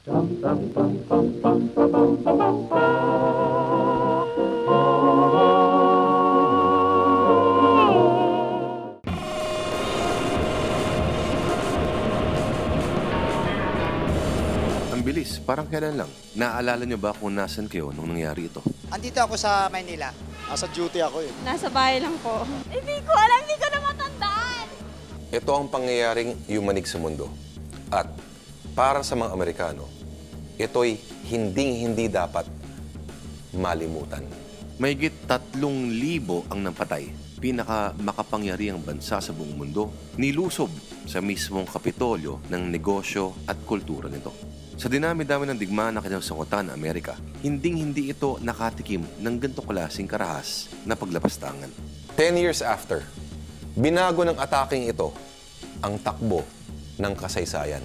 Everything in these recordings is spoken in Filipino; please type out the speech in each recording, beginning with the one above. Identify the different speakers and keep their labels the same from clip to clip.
Speaker 1: Ang bilis, parang kailan lang. Naaalala niyo ba kung nasan kayo nung nangyari ito?
Speaker 2: Andito ako sa Maynila. Nasa duty ako eh.
Speaker 3: Nasa bahay lang po. Hindi ko alam, hindi ko na matandaan.
Speaker 1: Ito ang pangyayaring yumanig sa mundo. At para sa mga Amerikano, ito'y hinding-hindi dapat malimutan. Mahigit 3,000 ang napatay. Pinaka-makapangyarihang bansa sa buong mundo, nilusob sa mismong kapitolyo ng negosyo at kultura nito. Sa dinami-dami ng digmaan na kinasakutan ng Amerika, hinding-hindi ito nakatikim ng ganitong klaseng karahas na paglapastangan. 10 years after, binago ng ataking ito ang takbo ng kasaysayan.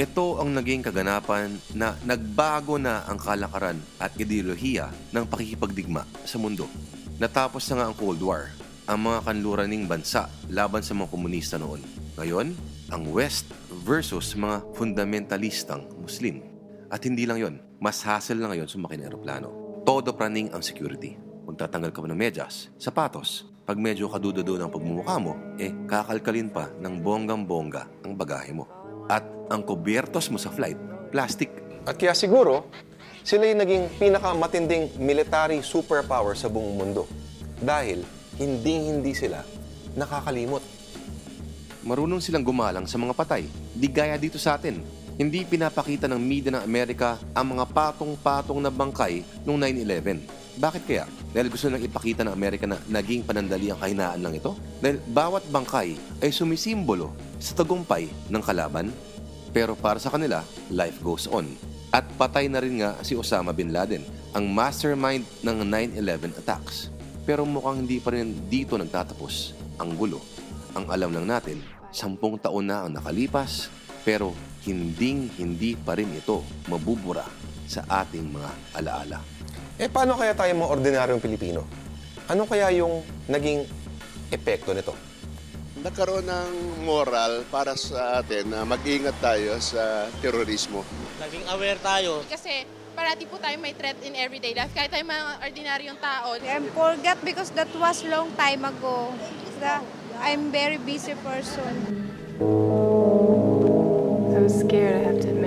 Speaker 1: Ito ang naging kaganapan na nagbago na ang kalakaran at ideolohiya ng pakikipagdigma sa mundo. Natapos na nga ang Cold War, ang mga kanluraning bansa laban sa mga komunista noon. Ngayon, ang West versus mga fundamentalistang Muslim. At hindi lang yon, mas hassle na ngayon sumakay ng aeroplano. Todo praning ang security. Magtatanggal ka pa ng medyas, sapatos. Pag medyo kadudo ng pagmumukha mo, kakalkalin pa ng bonggang-bongga ang bagahe mo. At ang kubyertos mo sa flight, plastic. At kaya siguro, sila yung naging pinakamatinding military superpower sa buong mundo. Dahil hindi sila nakakalimot. Marunong silang gumalang sa mga patay. Di gaya dito sa atin. Hindi pinapakita ng media ng Amerika ang mga patong-patong na bangkay noong 9/11. Bakit kaya? Dahil gusto nilang ipakita ng Amerika na naging panandali ang kahinaan lang ito? Dahil bawat bangkay ay sumisimbolo sa tagumpay ng kalaban. Pero para sa kanila, life goes on. At patay na rin nga si Osama Bin Laden, ang mastermind ng 9/11 attacks. Pero mukhang hindi pa rin dito nagtatapos ang gulo. Ang alam lang natin, 10 taon na ang nakalipas, pero hindi pa rin ito mabubura sa ating mga alaala. Paano kaya tayo mga ordinaryong Pilipino? Ano kaya yung naging epekto nito?
Speaker 4: Nagkaroon ng moral para sa atin na mag-ingat tayo sa terorismo.
Speaker 5: Naging aware tayo.
Speaker 3: Kasi parati po tayo may threat in everyday life. Kahit tayo mga ordinaryong tao.
Speaker 6: I forgot because that was long time ago. I'm very busy person.
Speaker 7: I was scared, I have to admit.